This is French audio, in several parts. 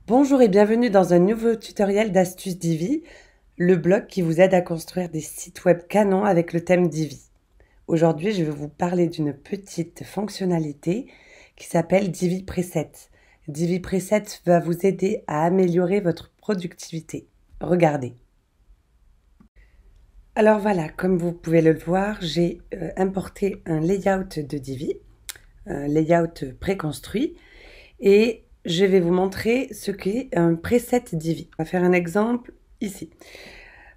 Bonjour et bienvenue dans un nouveau tutoriel d'Astuces Divi, le blog qui vous aide à construire des sites web canons avec le thème Divi. Aujourd'hui, je vais vous parler d'une petite fonctionnalité qui s'appelle Divi Preset. Divi Preset va vous aider à améliorer votre productivité. Regardez. Alors voilà, comme vous pouvez le voir, j'ai importé un layout de Divi, un layout préconstruit, et je vais vous montrer ce qu'est un preset Divi. On va faire un exemple ici.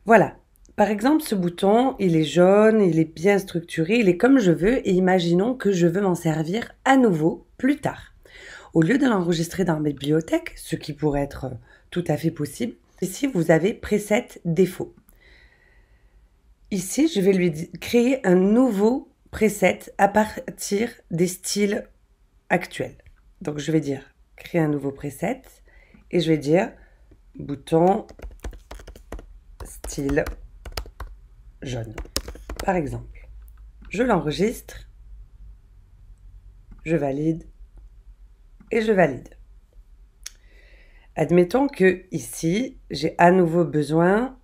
Voilà. Par exemple, ce bouton, il est jaune, il est bien structuré, il est comme je veux, et imaginons que je veux m'en servir à nouveau plus tard. Au lieu de l'enregistrer dans ma bibliothèque, ce qui pourrait être tout à fait possible, ici vous avez preset défaut. Ici, je vais lui créer un nouveau preset à partir des styles actuels. Donc je vais dire créer un nouveau preset et je vais dire bouton style jaune. Par exemple, je l'enregistre, je valide et je valide. Admettons que ici, j'ai à nouveau besoin,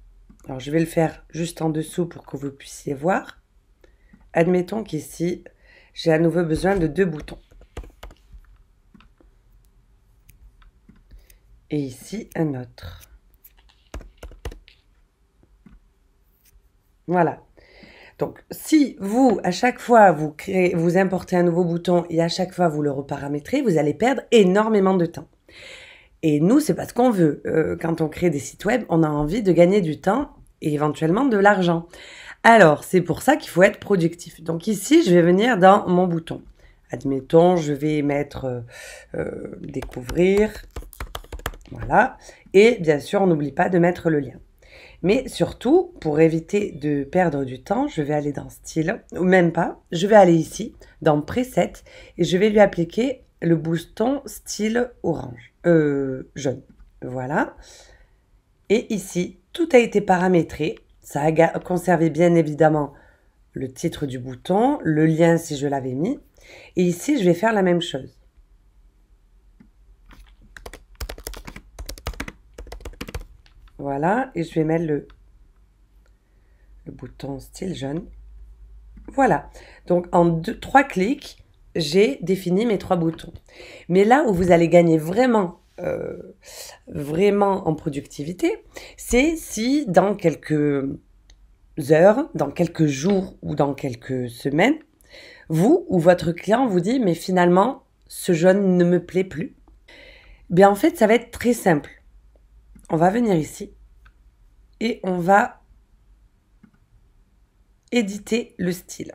alors je vais le faire juste en dessous pour que vous puissiez voir. Admettons qu'ici, j'ai à nouveau besoin de 2 boutons. Et ici, un autre. Voilà. Donc, si vous, à chaque fois, vous importez un nouveau bouton et à chaque fois, vous le reparamétrez, vous allez perdre énormément de temps. Et nous, c'est pas ce qu'on veut. Quand on crée des sites web, on a envie de gagner du temps et éventuellement de l'argent. Alors, c'est pour ça qu'il faut être productif. Donc ici, je vais venir dans mon bouton. Admettons, je vais mettre découvrir. Voilà. Et bien sûr, on n'oublie pas de mettre le lien. Mais surtout, pour éviter de perdre du temps, je vais aller dans Style, ou même pas, je vais aller ici, dans Preset, et je vais lui appliquer le bouton Style orange, jaune. Voilà. Et ici, tout a été paramétré. Ça a conservé bien évidemment le titre du bouton, le lien si je l'avais mis. Et ici, je vais faire la même chose. Voilà, et je vais mettre le bouton style jaune. Voilà, donc en 3 clics, j'ai défini mes 3 boutons. Mais là où vous allez gagner vraiment, vraiment en productivité, c'est si dans quelques heures, dans quelques jours ou dans quelques semaines, vous ou votre client vous dit « mais finalement, ce jaune ne me plaît plus ». Bien en fait, ça va être très simple. On va venir ici et on va éditer le style.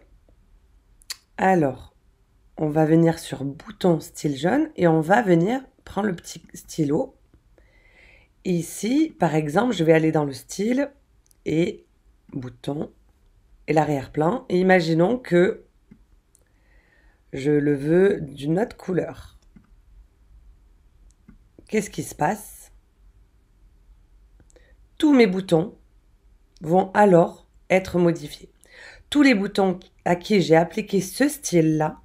Alors, on va venir sur bouton style jaune et on va venir prendre le petit stylo. Et ici, par exemple, je vais aller dans le style et bouton et l'arrière-plan. Et imaginons que je le veux d'une autre couleur. Qu'est-ce qui se passe? Tous mes boutons vont alors être modifiés. Tous les boutons à qui j'ai appliqué ce style-là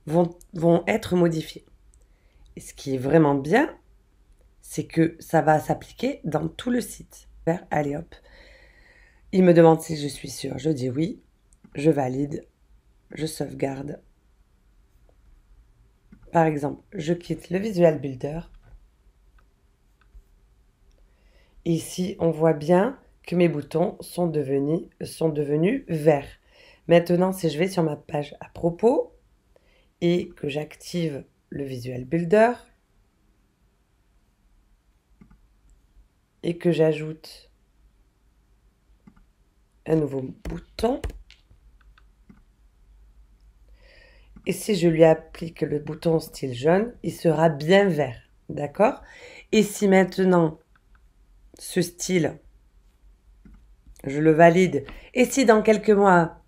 vont être modifiés. Et ce qui est vraiment bien, c'est que ça va s'appliquer dans tout le site. Allez hop. Il me demande si je suis sûre. Je dis oui. Je valide. Je sauvegarde. Par exemple, je quitte le Visual Builder. Ici, on voit bien que mes boutons sont devenus verts. Maintenant, si je vais sur ma page à propos et que j'active le Visual Builder et que j'ajoute un nouveau bouton, et si je lui applique le bouton style jaune, il sera bien vert, d'accord? Et si maintenant ce style, je le valide, et si dans quelques mois,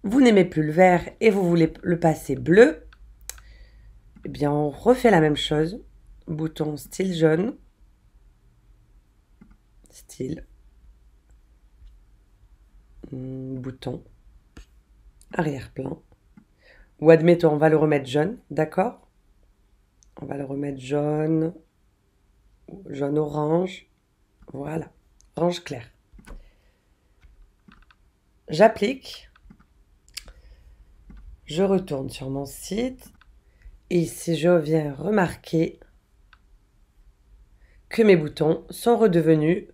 vous n'aimez plus le vert et vous voulez le passer bleu, eh bien on refait la même chose. Bouton style jaune, style, bouton, arrière-plan, ou admettons, on va le remettre jaune, d'accord? On va le remettre jaune, jaune-orange. Voilà, orange clair. J'applique. Je retourne sur mon site. Et ici, je viens remarquer que mes boutons sont redevenus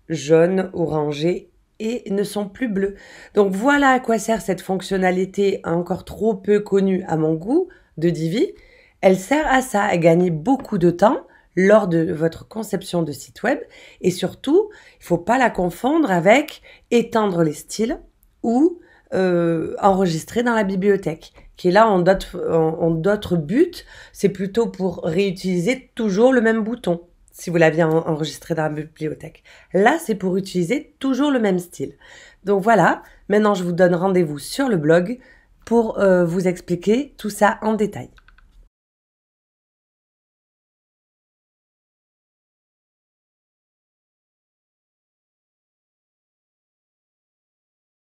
jaunes, orangés et ne sont plus bleus. Donc voilà à quoi sert cette fonctionnalité encore trop peu connue à mon goût de Divi. Elle sert à ça, à gagner beaucoup de temps lors de votre conception de site web. Et surtout, il ne faut pas la confondre avec étendre les styles ou enregistrer dans la bibliothèque, qui est là en d'autres buts. C'est plutôt pour réutiliser toujours le même bouton, si vous l'aviez enregistré dans la bibliothèque. Là, c'est pour utiliser toujours le même style. Donc voilà, maintenant je vous donne rendez-vous sur le blog pour vous expliquer tout ça en détail.